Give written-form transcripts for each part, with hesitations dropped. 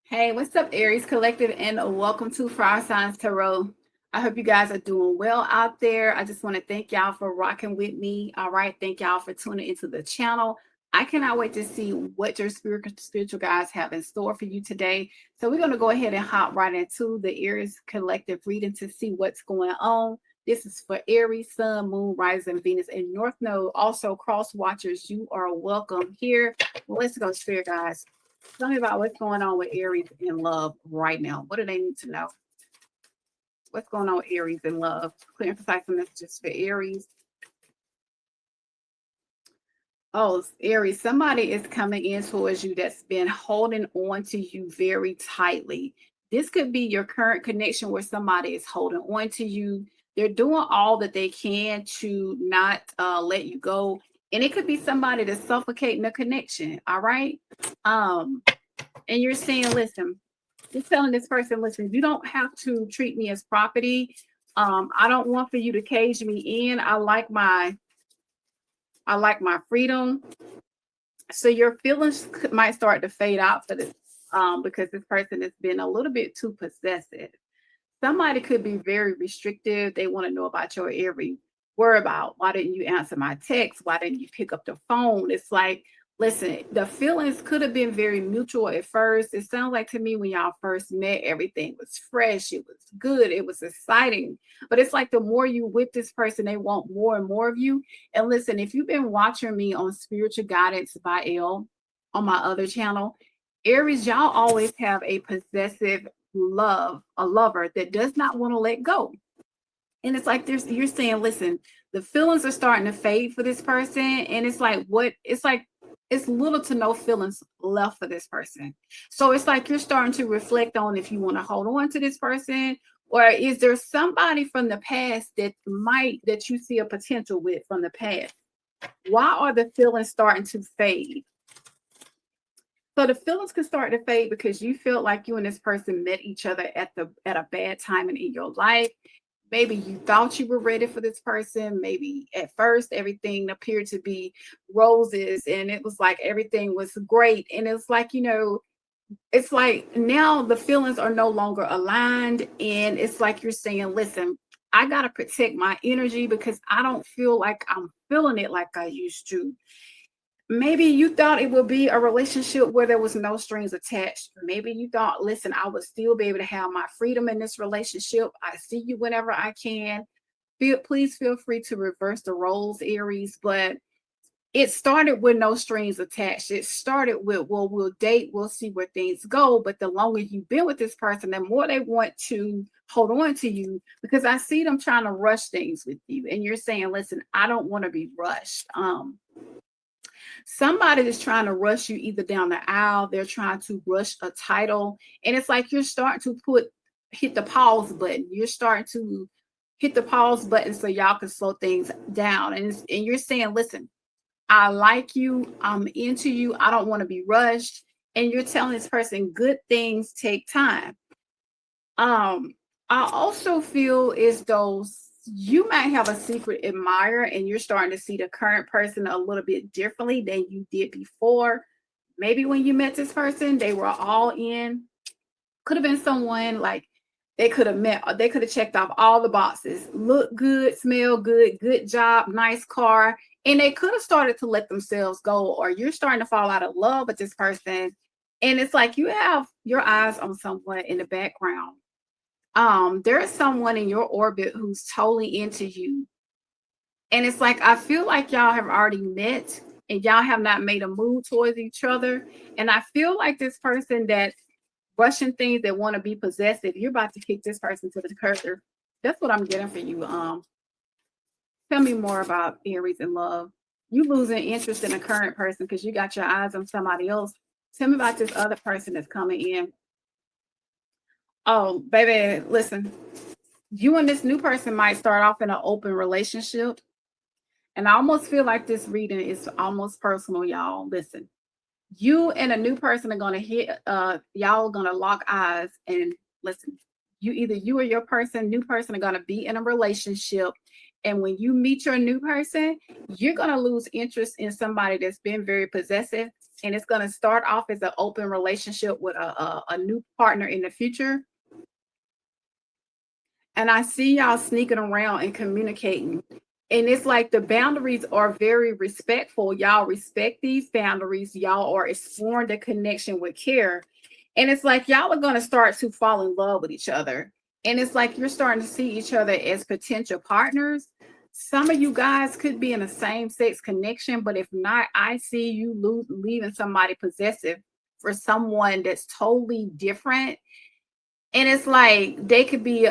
Hey, what's up, Aries Collective, and welcome to Fire Signs Tarot. I hope you guys are doing well out there. I just want to thank y'all for rocking with me. All right, thank y'all for tuning into the channel. I cannot wait to see what your spiritual guides have in store for you today. So we're going to go ahead and hop right into the Aries Collective reading to see what's going on. This is for Aries, Sun, Moon, Rising, Venus, and North Node. Also, cross watchers, you are welcome here. Well, let's go, Spirit guys. Tell me about what's going on with Aries in love right now. What do they need to know? What's going on with Aries in love? Clear and precise messages for Aries. Oh, Aries, somebody is coming in towards you that's been holding on to you very tightly. This could be your current connection where somebody is holding on to you. They're doing all that they can to not let you go. And it could be somebody that's suffocating the connection. All right. And you're saying, listen, you're telling this person, listen, you don't have to treat me as property. I don't want for you to cage me in. I like my freedom. So your feelings might start to fade out for this because this person has been a little bit too possessive. Somebody could be very restrictive. They want to know about your every whereabout. Why didn't you answer my text? Why didn't you pick up the phone? It's like, listen, the feelings could have been very mutual at first. It sounds like to me when y'all first met, everything was fresh. It was good. It was exciting. But it's like the more you with this person, they want more and more of you. And listen, if you've been watching me on Spiritual Guidance by Elle on my other channel, Aries, y'all always have a possessive a lover that does not want to let go. And it's like you're saying, listen, the feelings are starting to fade for this person. And it's like it's little to no feelings left for this person. So it's like you're starting to reflect on if you want to hold on to this person, or is there somebody from the past that you see a potential with from the past? Why are the feelings starting to fade? So the feelings can start to fade because you feel like you and this person met each other at a bad time in your life. Maybe you thought you were ready for this person. Maybe at first everything appeared to be roses and it was like everything was great. And it's like, it's like now the feelings are no longer aligned. And it's like you're saying, listen, I got to protect my energy because I don't feel like I'm feeling it like I used to. Maybe you thought it would be a relationship where there was no strings attached. Maybe you thought, listen, I would still be able to have my freedom in this relationship. I see you whenever I can. Please feel free to reverse the roles, Aries. But it started with no strings attached. It started with, well, we'll date, we'll see where things go. But the longer you've been with this person, the more they want to hold on to you because I see them trying to rush things with you. And you're saying, listen, I don't want to be rushed. Somebody is trying to rush you either down the aisle, they're trying to rush a title, and it's like you're starting to hit the pause button. You're starting to hit the pause button so y'all can slow things down. And you're saying, listen, I like you, I'm into you, I don't want to be rushed. And you're telling this person good things take time. I also feel as though you might have a secret admirer and you're starting to see the current person a little bit differently than you did before. Maybe when you met this person, they were all in. Could have been someone like they could have checked off all the boxes. Look good, smell good, good job, nice car. And they could have started to let themselves go, or you're starting to fall out of love with this person. And it's like you have your eyes on someone in the background. There is someone in your orbit who's totally into you. And it's like, I feel like y'all have already met and y'all have not made a move towards each other. And I feel like this person that's rushing things that want to be possessive, you're about to kick this person to the curb. That's what I'm getting for you. Tell me more about Aries and love. You losing interest in the current person because you got your eyes on somebody else. Tell me about this other person that's coming in. Oh, baby, listen, you and this new person might start off in an open relationship. And I almost feel like this reading is almost personal, y'all. Listen, you and a new person are going to y'all are going to lock eyes. And listen, you or your new person are going to be in a relationship. And when you meet your new person, you're going to lose interest in somebody that's been very possessive. and it's going to start off as an open relationship with a new partner in the future. And I see y'all sneaking around and communicating. And it's like the boundaries are very respectful. Y'all respect these boundaries. Y'all are exploring the connection with care. And it's like y'all are going to start to fall in love with each other. And it's like you're starting to see each other as potential partners. Some of you guys could be in a same sex connection, but if not, I see you leaving somebody possessive for someone that's totally different. And it's like they could be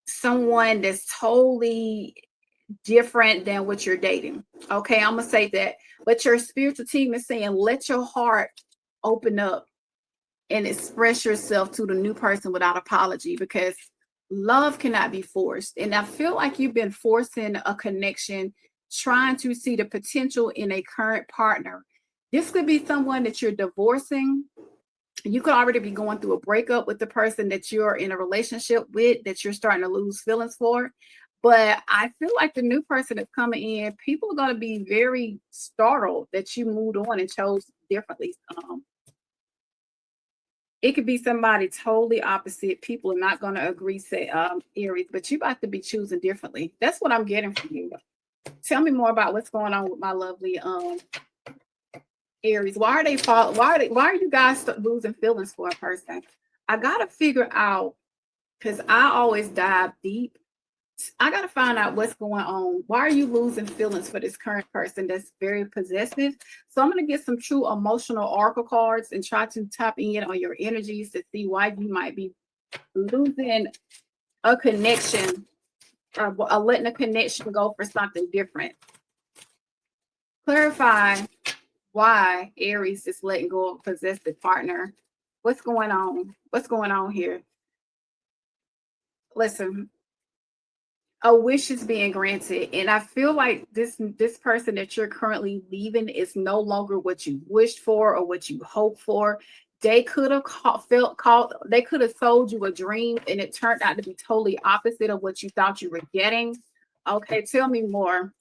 someone that's totally different than what you're dating. Okay, I'm gonna say that. But your spiritual team is saying, let your heart open up and express yourself to the new person without apology, because love cannot be forced. And I feel like you've been forcing a connection, trying to see the potential in a current partner. This could be someone that you're divorcing. You could already be going through a breakup with the person that you're in a relationship with, that you're starting to lose feelings for. But I feel like the new person that's coming in, people are going to be very startled that you moved on and chose differently. It could be somebody totally opposite. People are not going to agree, say Aries, but you about to be choosing differently. That's what I'm getting from you. Tell me more about what's going on with my lovely Aries. Why are you guys losing feelings for a person? I gotta figure out, because I always dive deep. I gotta find out what's going on. Why are you losing feelings for this current person that's very possessive? So I'm gonna get some true emotional oracle cards and try to tap in on your energies to see why you might be losing a connection, or letting a connection go for something different. Clarify why Aries is letting go of a possessive partner. What's going on? What's going on here? Listen, a wish is being granted, and I feel like this person that you're currently leaving is no longer what you wished for or what you hoped for. They could have they could have sold you a dream, and it turned out to be totally opposite of what you thought you were getting. Okay, tell me more.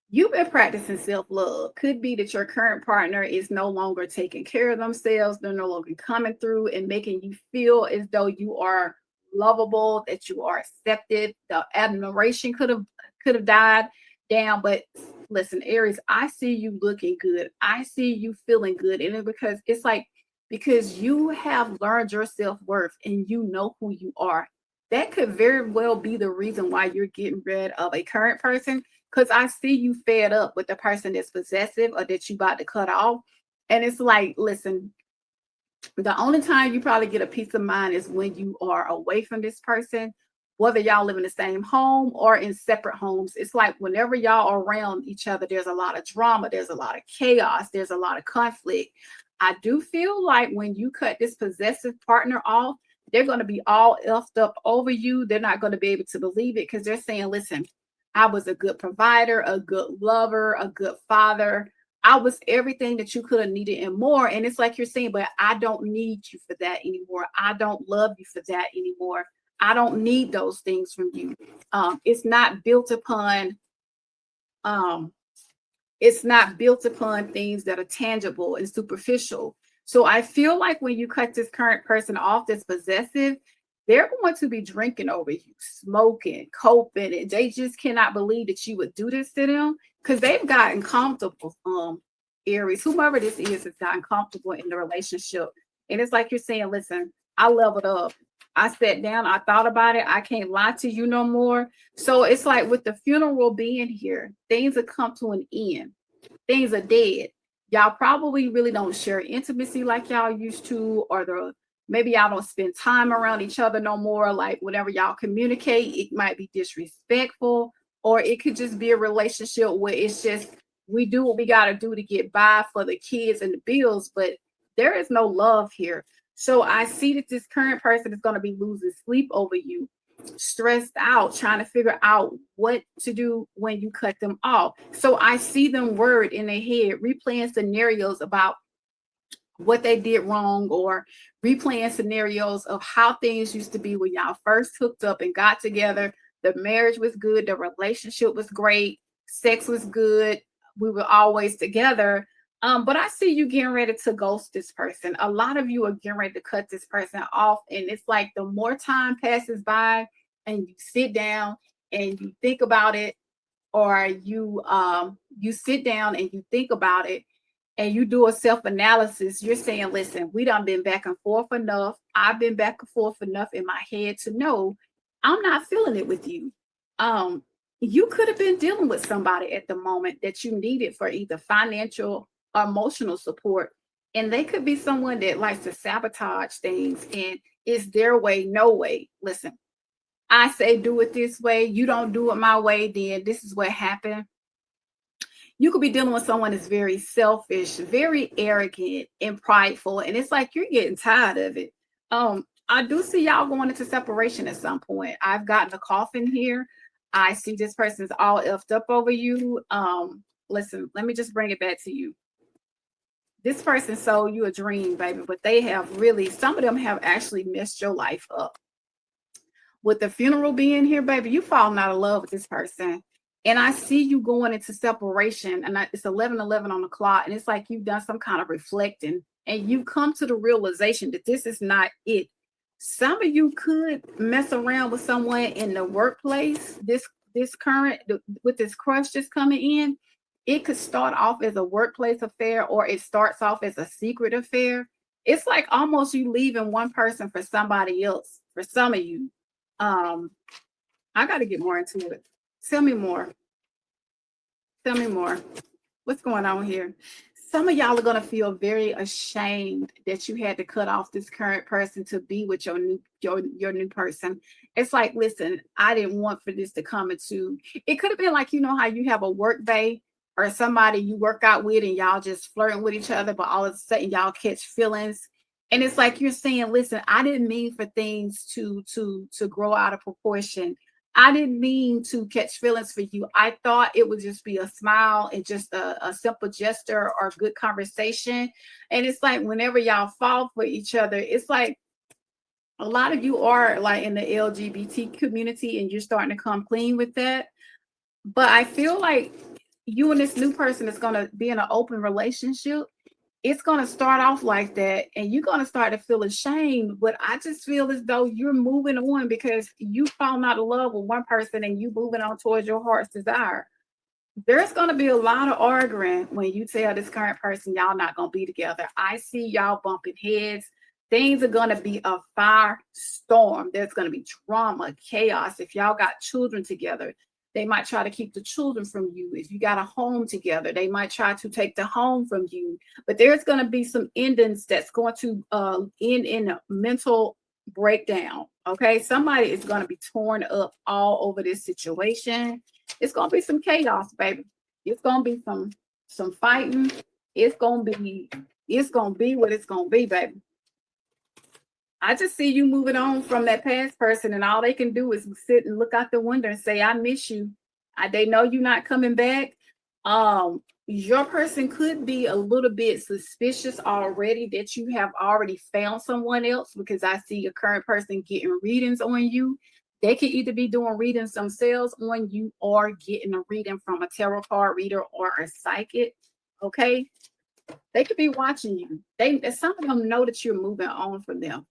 You've been practicing self-love. Could be that your current partner is no longer taking care of themselves. They're no longer coming through and making you feel as though you are lovable, that you are accepted. The admiration could have died down. But listen, Aries, I see you looking good. I see you feeling good. And it's like because you have learned your self-worth and you know who you are. That could very well be the reason why you're getting rid of a current person, because I see you fed up with the person that's possessive or that you about to cut off. And it's like, listen, the only time you probably get a peace of mind is when you are away from this person, whether y'all live in the same home or in separate homes. It's like whenever y'all are around each other, there's a lot of drama, there's a lot of chaos, there's a lot of conflict. I do feel like when you cut this possessive partner off, they're going to be all effed up over you. They're not going to be able to believe it, because they're saying, listen, I was a good provider, a good lover, a good father. I was everything that you could have needed and more. And it's like you're saying, but I don't need you for that anymore. I don't love you for that anymore. I don't need those things from you. It's not built upon um, it's not built upon things that are tangible and superficial. So I feel like when you cut this current person off that's possessive, they're going to be drinking over you, smoking, coping, and they just cannot believe that you would do this to them, because they've gotten comfortable. Aries, whomever this is, has gotten comfortable in the relationship. And it's like you're saying, listen, I leveled up. I sat down, I thought about it. I can't lie to you no more. So it's like with the funeral being here, things have come to an end. Things are dead. Y'all probably really don't share intimacy like y'all used to, or maybe y'all don't spend time around each other no more. Like whenever y'all communicate, it might be disrespectful, or it could just be a relationship where it's just we do what we got to do to get by for the kids and the bills, but there is no love here. So I see that this current person is going to be losing sleep over you, stressed out, trying to figure out what to do when you cut them off. So I see them worried in their head, replaying scenarios about what they did wrong, or replaying scenarios of how things used to be when y'all first hooked up and got together. The marriage was good, the relationship was great, sex was good, we were always together. But I see you getting ready to ghost this person. A lot of you are getting ready to cut this person off. And it's like the more time passes by and you sit down and you think about it, or you sit down and you think about it and you do a self-analysis, you're saying, listen, we done been back and forth enough. I've been back and forth enough in my head to know I'm not feeling it with you. Um, you could have been dealing with somebody at the moment that you needed for either financial or emotional support. And they could be someone that likes to sabotage things and it's their way, no way. Listen, I say do it this way, you don't do it my way, then this is what happened. You could be dealing with someone that's very selfish, very arrogant and prideful, and it's like you're getting tired of it. I do see y'all going into separation at some point. I've gotten a coffin here. I see this person's all effed up over you. Listen, let me just bring it back to you. This person sold you a dream, baby, but they have really, some of them have actually messed your life up. With the funeral being here, baby, you falling out of love with this person. And I see you going into separation, and it's 11:11 on the clock, and it's like you've done some kind of reflecting, and you come to the realization that this is not it. Some of you could mess around with someone in the workplace. This current with this crush just coming in, it could start off as a workplace affair, or it starts off as a secret affair. It's like almost you leaving one person for somebody else. For some of you, um, I got to get more into it. Tell me more. Tell me more. What's going on here? Some of y'all are gonna feel very ashamed that you had to cut off this current person to be with your new person. It's like, listen, I didn't want for this to come into. It could have been like, you know how you have a work day or somebody you work out with and y'all just flirting with each other, but all of a sudden y'all catch feelings. And it's like you're saying, listen, I didn't mean for things to grow out of proportion. I didn't mean to catch feelings for you. I thought it would just be a smile and just a simple gesture or good conversation. And it's like whenever y'all fall for each other, it's like a lot of you are like in the LGBT community and you're starting to come clean with that. But I feel like you and this new person is going to be in an open relationship. It's going to start off like that and you're going to start to feel ashamed, but I just feel as though you're moving on because you fallen out of love with one person and you moving on towards your heart's desire. There's going to be a lot of arguing when you tell this current person y'all not going to be together. I see y'all bumping heads. Things are going to be a firestorm. There's going to be drama, chaos. If y'all got children together, they might try to keep the children from you. If you got a home together, they might try to take the home from you. But there's going to be some endings that's going to end in a mental breakdown. Okay, somebody is going to be torn up all over this situation. It's going to be some chaos, baby. It's going to be some fighting. It's going to be what it's going to be, baby. I just see you moving on from that past person, and all they can do is sit and look out the window and say, I miss you. They know you're not coming back. Your person could be a little bit suspicious already that you have already found someone else because I see your current person getting readings on you. They could either be doing readings themselves on you or getting a reading from a tarot card reader or a psychic. Okay. They could be watching you. Some of them know that you're moving on from them,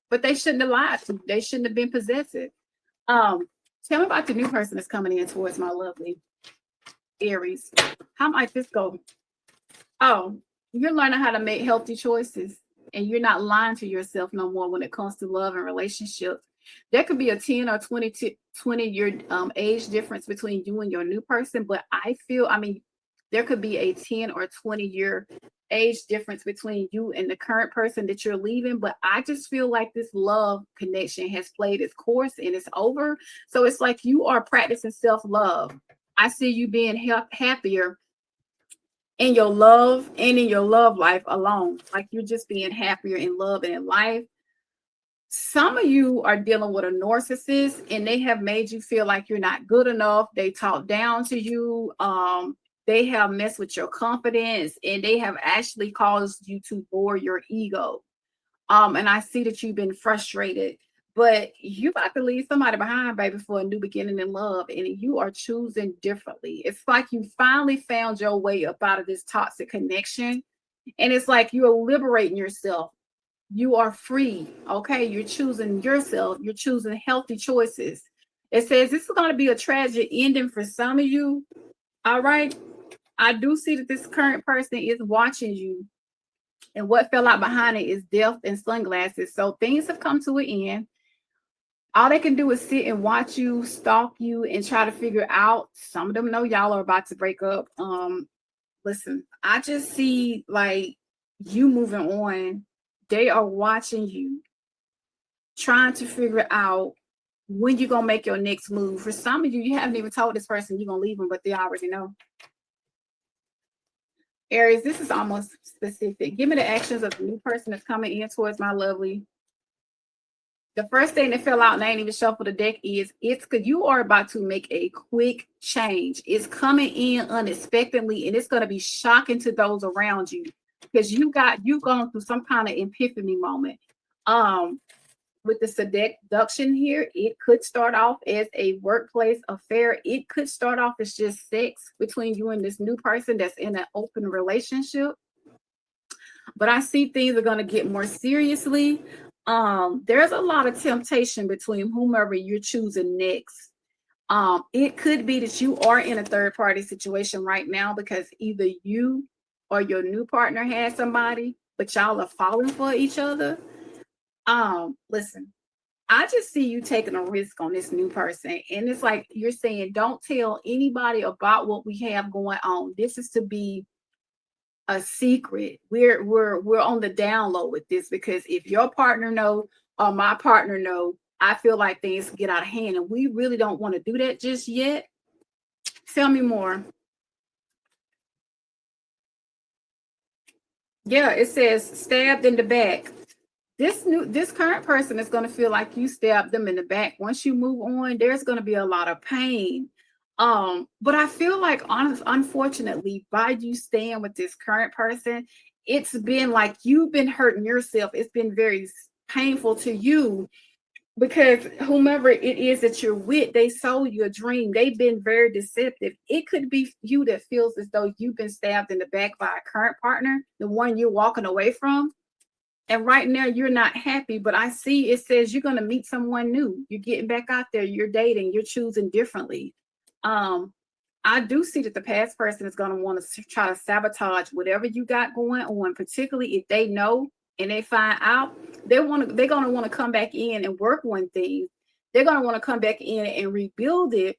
but they shouldn't have lied to you. They shouldn't have been possessive. Tell me about the new person that's coming in towards my lovely Aries. How might this go? Oh, you're learning how to make healthy choices and you're not lying to yourself no more when it comes to love and relationships. There could be a 10 or 20 year age difference between you and your new person, but I mean, there could be a 10 or 20 year age difference between you and the current person that you're leaving. But I just feel like this love connection has played its course and it's over. So it's like you are practicing self-love. I see you being happier in your love and in your love life alone. Like you're just being happier in love and in life. Some of you are dealing with a narcissist and they have made you feel like you're not good enough. They talk down to you. They have messed with your confidence and they have actually caused you to bore your ego. And I see that you've been frustrated, But you about to leave somebody behind, baby, for a new beginning in love, and you are choosing differently. It's like you finally found your way up out of this toxic connection, and it's like you're liberating yourself. You are free. Okay, you're choosing yourself. You're choosing healthy choices. It says this is going to be a tragic ending for some of you. All right, I do see that this current person is watching you, and what fell out behind it is death and sunglasses. So things have come to an end. All they can do is sit and watch you, stalk you, and try to figure out. Some of them know y'all are about to break up. Listen, I just see like you moving on. They are watching you, trying to figure out when you're gonna make your next move. For some of you, you haven't even told this person you're gonna leave them, but they already know. Aries, this is almost specific. Give me the actions of the new person that's coming in towards my lovely. The first thing that fell out, and I ain't even shuffle the deck, is it's because you are about to make a quick change. It's coming in unexpectedly, and it's going to be shocking to those around you because you gone through some kind of epiphany moment. With the seduction here, it could start off as a workplace affair. It could start off as just sex between you and this new person that's in an open relationship. But I see things are going to get more seriously. There's a lot of temptation between whomever you're choosing next. It could be that you are in a third party situation right now because either you or your new partner has somebody, but y'all are falling for each other. Listen, I just see you taking a risk on this new person. And it's like you're saying, don't tell anybody about what we have going on. This is to be a secret. We're on the down low with this because if your partner know or my partner know, I feel like things get out of hand and we really don't want to do that just yet. Tell me more. Yeah, it says stabbed in the back. This current person is going to feel like you stabbed them in the back. Once you move on, there's going to be a lot of pain. But I feel like unfortunately, by you staying with this current person, it's been like you've been hurting yourself. It's been very painful to you because whomever it is that you're with, they sold you a dream. They've been very deceptive. It could be you that feels as though you've been stabbed in the back by a current partner, the one you're walking away from. And right now you're not happy, but I see it says you're going to meet someone new. You're getting back out there, you're dating, you're choosing differently. I do see that the past person is going to want to try to sabotage whatever you got going on, particularly if they know and they find out. They're going to want to come back in and work on things. They're going to want to come back in and rebuild it.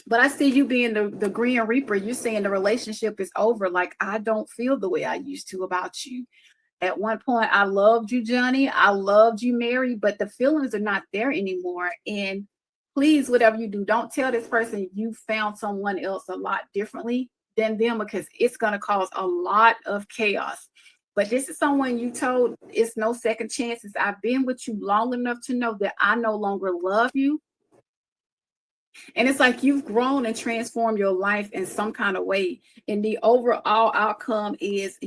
But I see you being the Green Reaper. You're saying the relationship is over. Like, I don't feel the way I used to about you. At one point, I loved you, Johnny. I loved you, Mary, but the feelings are not there anymore. And please, whatever you do, don't tell this person you found someone else a lot differently than them because it's going to cause a lot of chaos. But this is someone you told it's no second chances. I've been with you long enough to know that I no longer love you. And it's like you've grown and transformed your life in some kind of way. And the overall outcome is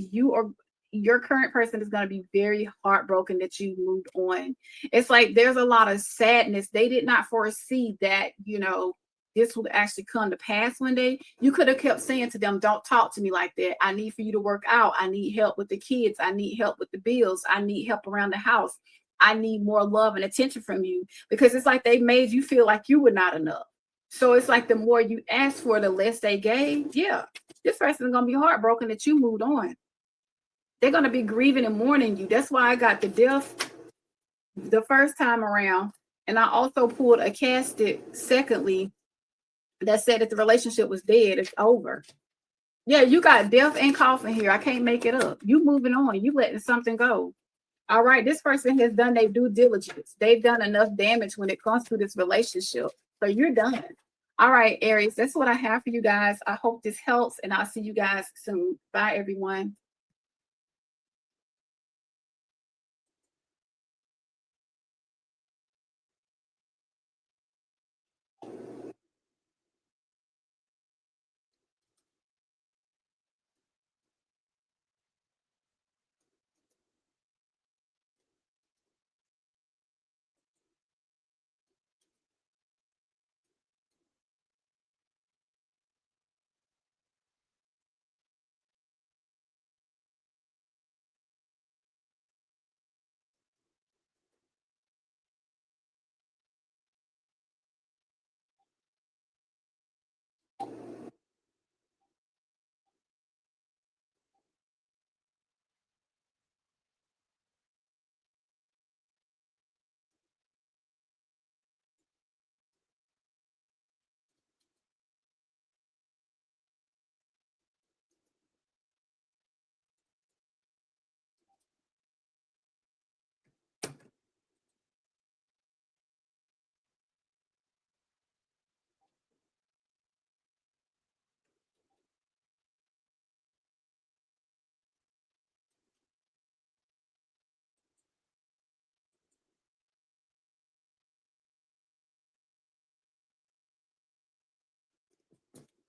your current person is going to be very heartbroken that you moved on. It's like there's a lot of sadness. They did not foresee that, this would actually come to pass one day. You could have kept saying to them, don't talk to me like that. I need for you to work out. I need help with the kids. I need help with the bills. I need help around the house. I need more love and attention from you because it's like they made you feel like you were not enough. So it's like the more you ask for, the less they gave. Yeah, this person is going to be heartbroken that you moved on. They're going to be grieving and mourning you. That's why I got the death the first time around. And I also pulled a casket secondly that said that the relationship was dead. It's over. Yeah, you got death and coffin here. I can't make it up. You moving on. You letting something go. All right. This person has done their due diligence. They've done enough damage when it comes to this relationship. So you're done. All right, Aries, that's what I have for you guys. I hope this helps, and I'll see you guys soon. Bye, everyone.